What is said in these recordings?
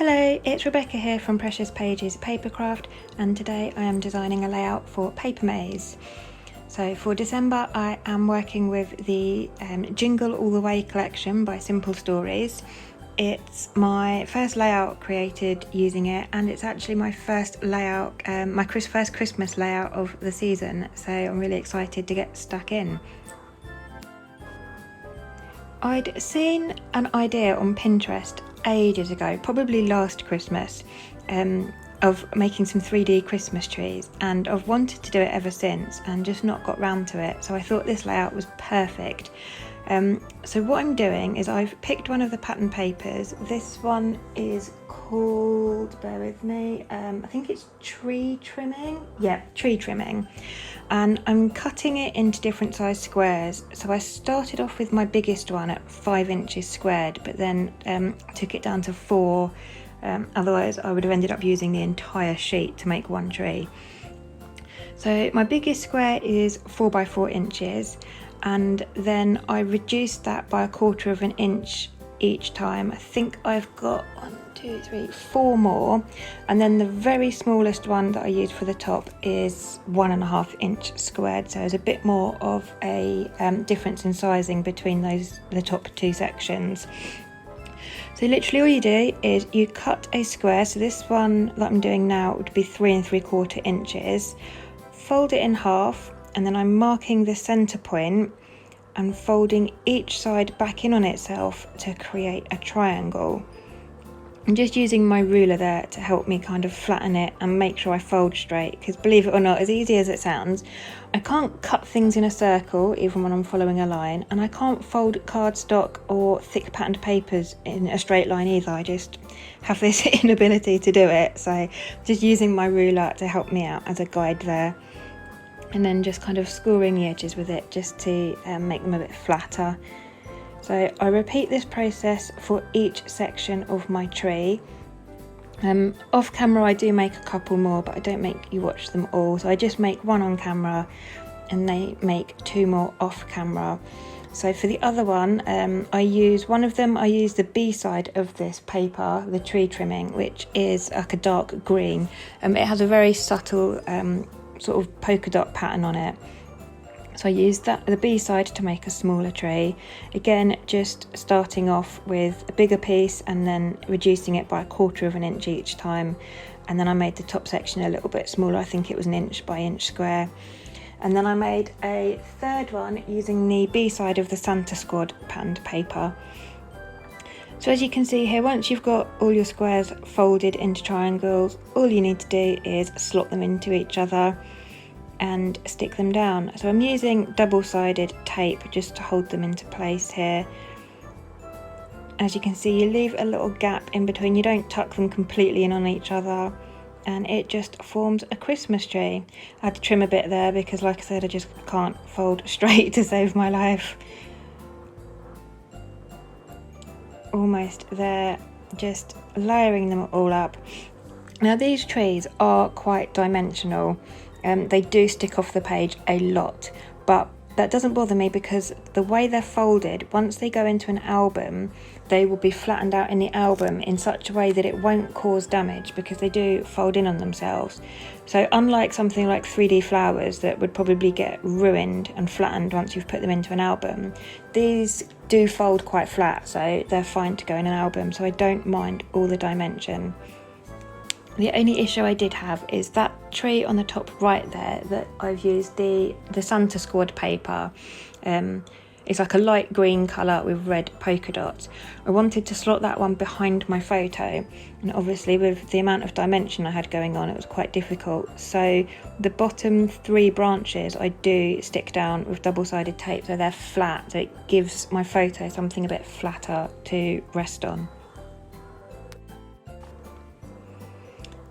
Hello, it's Rebecca here from Precious Pages Papercraft, and today I am designing a layout for Papermaze. So for December I am working with the Jingle All the Way collection by Simple Stories. It's my first layout created using it, and it's actually my first layout, my first Christmas layout of the season, so I'm really excited to get stuck in. I'd seen an idea on Pinterest ages ago, probably last Christmas, of making some 3D Christmas trees, and I've wanted to do it ever since and just not got round to it, so I thought this layout was perfect. So what I'm doing is I've picked one of the pattern papers. This one is called, bear with me, I think it's tree trimming. Yeah, tree trimming. And I'm cutting it into different size squares. So I started off with my biggest one at 5 inches squared, but then took it down to 4. Otherwise I would have ended up using the entire sheet to make one tree. So my biggest square is 4 by 4 inches, and then I reduced that by 1/4 of an inch each time. I think I've got 4 more, and then the very smallest one that I use for the top is 1.5 inch squared, so there's a bit more of a difference in sizing between the top 2 sections. So literally all you do is you cut a square. So this one that I'm doing now would be 3 3/4 inches. Fold it in half, and then I'm marking the center point and folding each side back in on itself to create a triangle. I'm just using my ruler there to help me kind of flatten it and make sure I fold straight, because believe it or not, as easy as it sounds, I can't cut things in a circle even when I'm following a line, and I can't fold cardstock or thick patterned papers in a straight line either. I just have this inability to do it, so just using my ruler to help me out as a guide there, and then just kind of scoring the edges with it just to make them a bit flatter. So I repeat this process for each section of my tree. Off camera I do make a couple more, but I don't make you watch them all, so I just make one on camera and they make 2 more off camera. So for the other one, I use the B side of this paper, the tree trimming, which is like a dark green. It has a very subtle sort of polka dot pattern on it. So I used the B side to make a smaller tree. Again, just starting off with a bigger piece and then reducing it by 1/4 of an inch each time. And then I made the top section a little bit smaller. I think it was 1 inch by inch square. And then I made a third one using the B side of the Santa Squad patterned paper. So as you can see here, once you've got all your squares folded into triangles, all you need to do is slot them into each other and stick them down. So I'm using double-sided tape just to hold them into place here. As you can see, you leave a little gap in between, you don't tuck them completely in on each other, and it just forms a Christmas tree. I had to trim a bit there because, like I said, I just can't fold straight to save my life. Almost there, just layering them all up. Now these trees are quite dimensional. They do stick off the page a lot, but that doesn't bother me because the way they're folded, once they go into an album, they will be flattened out in the album in such a way that it won't cause damage, because they do fold in on themselves. So unlike something like 3D flowers that would probably get ruined and flattened once you've put them into an album, these do fold quite flat, so they're fine to go in an album, so I don't mind all the dimension. The only issue I did have is that tree on the top right there that I've used the Santa Squad paper. It's like a light green colour with red polka dots. I wanted to slot that one behind my photo, and obviously with the amount of dimension I had going on, it was quite difficult. So the bottom 3 branches I do stick down with double-sided tape so they're flat, so it gives my photo something a bit flatter to rest on.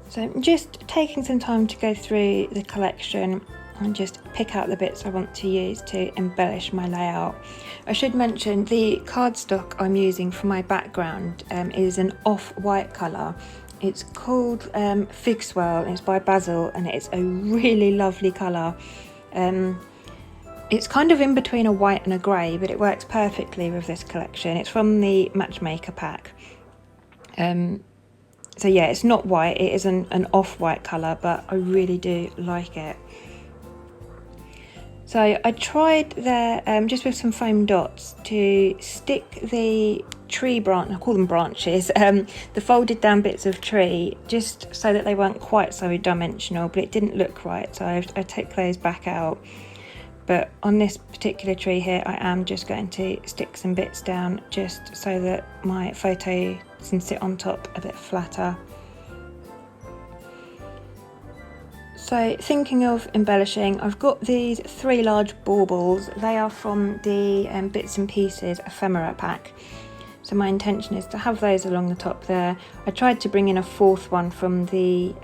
So I'm just taking some time to go through the collection and just pick out the bits I want to use to embellish my layout. I should mention the cardstock I'm using for my background is an off-white colour. It's called Fig Swirl, and it's by Basil, and it's a really lovely colour. It's kind of in between a white and a grey, but it works perfectly with this collection. It's from the Matchmaker pack. So yeah, it's not white, it is an off-white colour, but I really do like it. So I tried there, just with some foam dots, to stick the tree branch, I call them branches, the folded down bits of tree, just so that they weren't quite so dimensional, but it didn't look right, so I took those back out. But on this particular tree here, I am just going to stick some bits down just so that my photo can sit on top a bit flatter. So thinking of embellishing, I've got these 3 large baubles. They are from the Bits and Pieces ephemera pack. So my intention is to have those along the top there. I tried to bring in a 4th one from the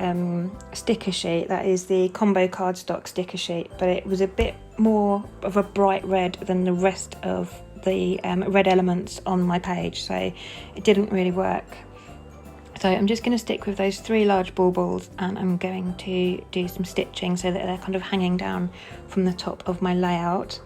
sticker sheet, that is the combo cardstock sticker sheet, but it was a bit more of a bright red than the rest of the red elements on my page, so it didn't really work. So I'm just going to stick with those 3 large baubles, and I'm going to do some stitching so that they're kind of hanging down from the top of my layout.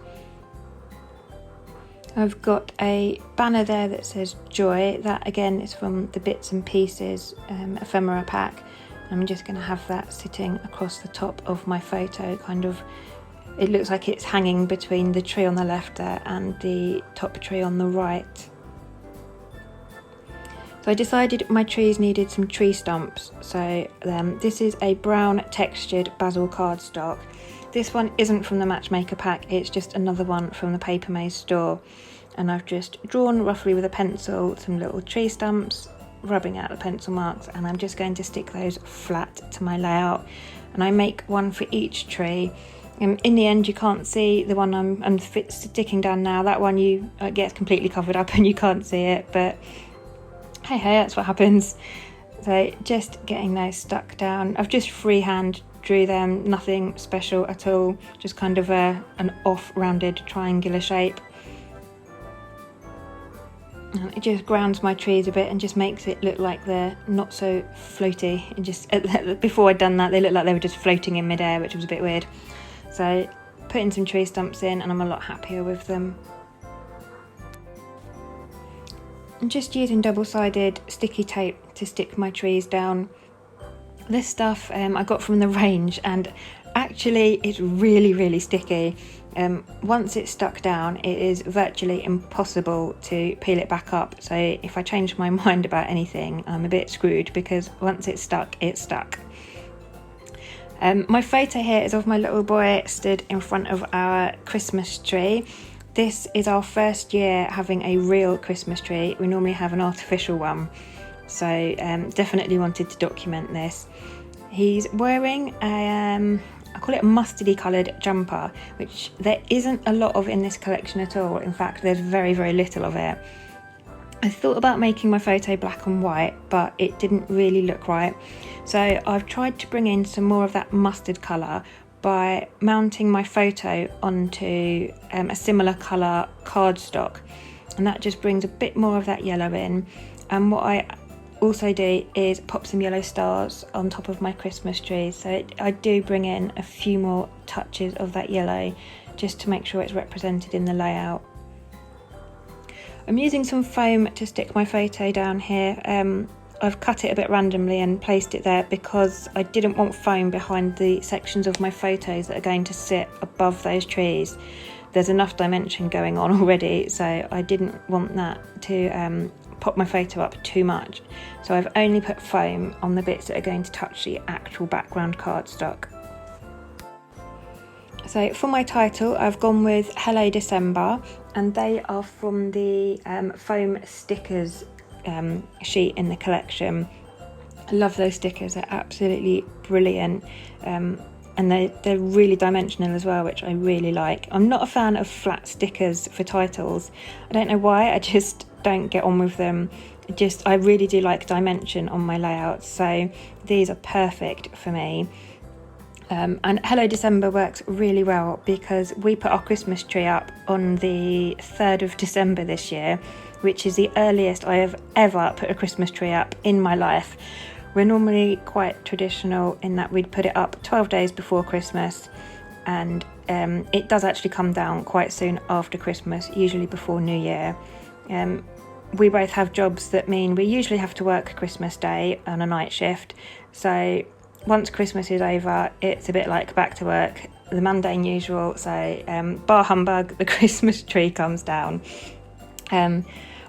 I've got a banner there that says Joy. That again is from the Bits and Pieces ephemera pack. I'm just going to have that sitting across the top of my photo, kind of, it looks like it's hanging between the tree on the left there and the top tree on the right. So I decided my trees needed some tree stumps, so this is a brown textured basil cardstock. This one isn't from the Matchmaker pack, it's just another one from the Papermaze store. And I've just drawn roughly with a pencil some little tree stumps, rubbing out the pencil marks, and I'm just going to stick those flat to my layout. And I make one for each tree. In the end, you can't see the one I'm sticking down now. That one gets completely covered up and you can't see it, but hey, that's what happens. So just getting those stuck down. I've just freehand drew them, nothing special at all, just kind of an off rounded triangular shape. And it just grounds my trees a bit and just makes it look like they're not so floaty. And just before I'd done that, they looked like they were just floating in midair, which was a bit weird. So putting some tree stumps in, and I'm a lot happier with them. I'm just using double-sided sticky tape to stick my trees down. This stuff I got from the range, and actually it's really sticky. Once it's stuck down, it is virtually impossible to peel it back up. So if I change my mind about anything, I'm a bit screwed, because once it's stuck, it's stuck. My photo here is of my little boy stood in front of our Christmas tree. This is our first year having a real Christmas tree. We normally have an artificial one, so definitely wanted to document this. He's wearing I call it a mustardy coloured jumper, which there isn't a lot of in this collection at all. In fact, there's very little of it. I thought about making my photo black and white, but it didn't really look right. So I've tried to bring in some more of that mustard colour by mounting my photo onto a similar colour cardstock, and that just brings a bit more of that yellow in. And what I also do is pop some yellow stars on top of my Christmas tree, so I do bring in a few more touches of that yellow just to make sure it's represented in the layout. I'm using some foam to stick my photo down here. I've cut it a bit randomly and placed it there because I didn't want foam behind the sections of my photos that are going to sit above those trees. There's enough dimension going on already, so I didn't want that to pop my photo up too much. So I've only put foam on the bits that are going to touch the actual background cardstock. So for my title, I've gone with Hello December, and they are from the foam stickers sheet in the collection. I love those stickers, they're absolutely brilliant, and they're really dimensional as well, which I really like. I'm not a fan of flat stickers for titles. I don't know why, I just don't get on with them. I really do like dimension on my layouts, so these are perfect for me. And Hello December works really well because we put our Christmas tree up on the 3rd of December this year, which is the earliest I have ever put a Christmas tree up in my life. We're normally quite traditional in that we'd put it up 12 days before Christmas, and it does actually come down quite soon after Christmas, usually before New Year. we both have jobs that mean we usually have to work Christmas Day on a night shift. So once Christmas is over, it's a bit like back to work, the mundane usual. So bar humbug, the Christmas tree comes down.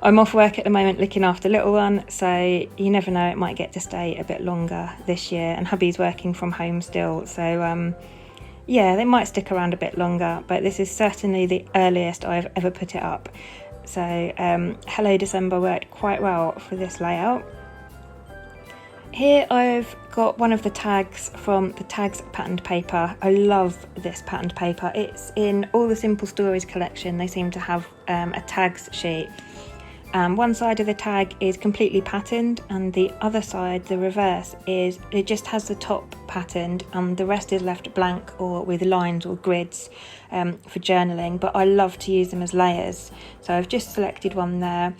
I'm off work at the moment looking after little one, so you never know, it might get to stay a bit longer this year, and hubby's working from home still, so yeah, they might stick around a bit longer, but this is certainly the earliest I've ever put it up. So Hello December worked quite well for this layout. Here I've got one of the tags from the Tags patterned paper. I love this patterned paper. It's in all the Simple Stories collection. They seem to have a tags sheet. One side of the tag is completely patterned, and the other side, the reverse, is it just has the top patterned and the rest is left blank or with lines or grids for journaling, but I love to use them as layers. So I've just selected one there.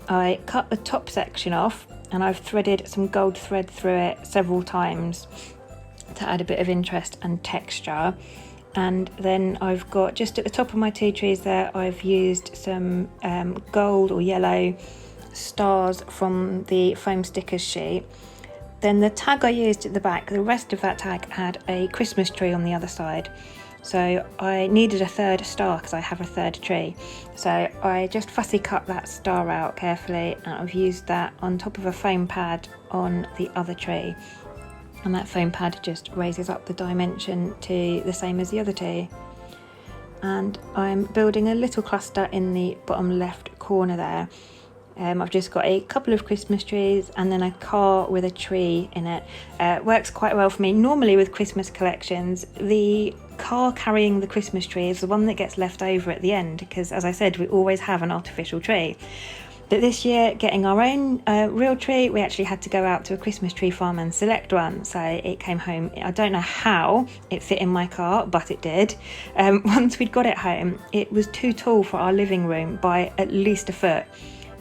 I cut the top section off and I've threaded some gold thread through it several times to add a bit of interest and texture. And then I've got, just at the top of my 2 trees there, I've used some gold or yellow stars from the foam stickers sheet. Then the tag I used at the back, the rest of that tag had a Christmas tree on the other side. So I needed a third star because I have a third tree. So I just fussy cut that star out carefully, and I've used that on top of a foam pad on the other tree. And that foam pad just raises up the dimension to the same as the other two. And I'm building a little cluster in the bottom left corner there. I've just got a couple of Christmas trees and then a car with a tree in it. Works quite well for me. Normally with Christmas collections, the car carrying the Christmas tree is the one that gets left over at the end, because as I said, we always have an artificial tree. But this year, getting our own real tree, we actually had to go out to a Christmas tree farm and select one. So it came home. I don't know how it fit in my car, but it did. Once we'd got it home, it was too tall for our living room by at least a foot.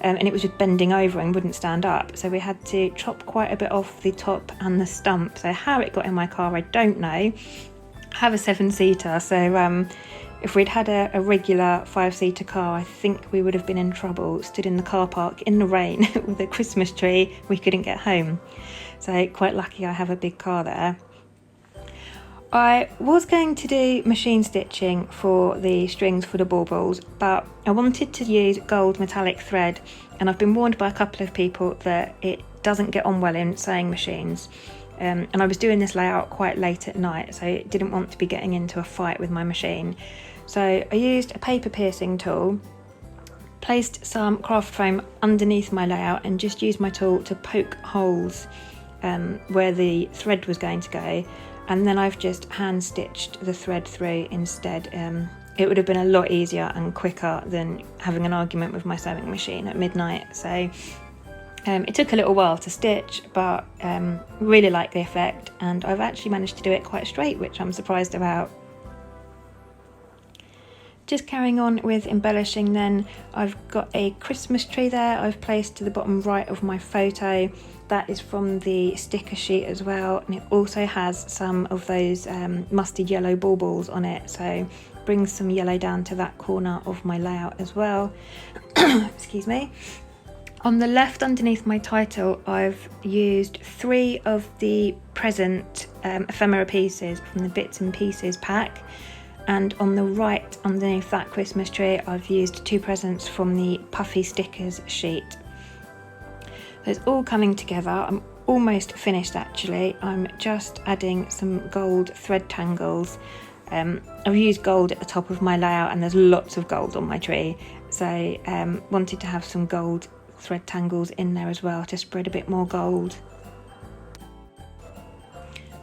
And it was just bending over and wouldn't stand up. So we had to chop quite a bit off the top and the stump. So how it got in my car, I don't know. I have a 7-seater, so if we'd had a regular 5-seater car, I think we would have been in trouble, stood in the car park in the rain with a Christmas tree. We couldn't get home. So quite lucky I have a big car there. I was going to do machine stitching for the strings for the baubles, but I wanted to use gold metallic thread, and I've been warned by a couple of people that it doesn't get on well in sewing machines. And I was doing this layout quite late at night, so I didn't want to be getting into a fight with my machine. So I used a paper piercing tool, placed some craft foam underneath my layout, and just used my tool to poke holes where the thread was going to go. And then I've just hand stitched the thread through instead. It would have been a lot easier and quicker than having an argument with my sewing machine at midnight. So it took a little while to stitch, but really like the effect, and I've actually managed to do it quite straight, which I'm surprised about. Just carrying on with embellishing then, I've got a Christmas tree there I've placed to the bottom right of my photo. That is from the sticker sheet as well, and it also has some of those mustard yellow baubles on it, so brings some yellow down to that corner of my layout as well. Excuse me. On the left underneath my title, I've used 3 of the present ephemera pieces from the Bits and Pieces pack. And on the right underneath that Christmas tree, I've used 2 presents from the Puffy stickers sheet. So it's all coming together. I'm almost finished actually. I'm just adding some gold thread tangles. I've used gold at the top of my layout, and there's lots of gold on my tree. So wanted to have some gold thread tangles in there as well to spread a bit more gold.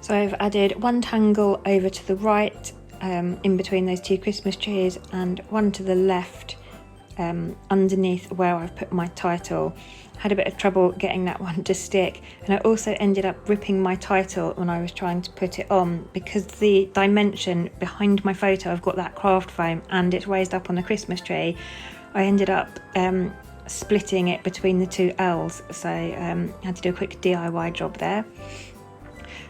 So I've added 1 tangle over to the right in between those 2 Christmas trees, and 1 to the left underneath where I've put my title. Had a bit of trouble getting that one to stick, and I also ended up ripping my title when I was trying to put it on, because the dimension behind my photo, I've got that craft foam and it's raised up on the Christmas tree. I ended up splitting it between the 2 L's, so I had to do a quick DIY job there.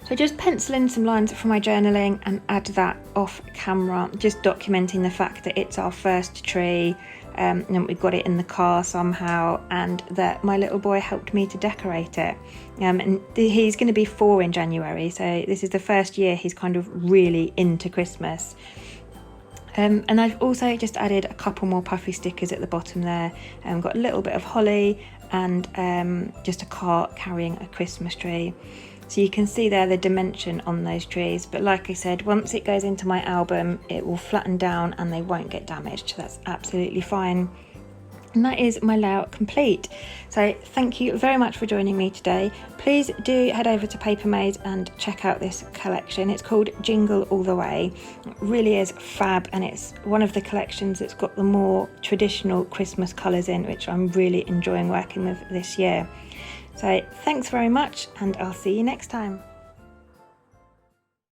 So just pencil in some lines for my journaling and add that off camera, just documenting the fact that it's our first tree. and we got it in the car somehow, and that my little boy helped me to decorate it. And he's going to be 4 in January, so this is the first year he's kind of really into Christmas. And I've also just added a couple more puffy stickers at the bottom there, and got a little bit of holly and just a cart carrying a Christmas tree. So you can see there the dimension on those trees, but like I said, once it goes into my album it will flatten down and they won't get damaged, so that's absolutely fine. And that is my layout complete. So thank you very much for joining me today. Please do head over to Papermaze and check out this collection. It's called Jingle All the Way. It really is fab, and it's one of the collections that's got the more traditional Christmas colours in, which I'm really enjoying working with this year. So thanks very much, and I'll see you next time.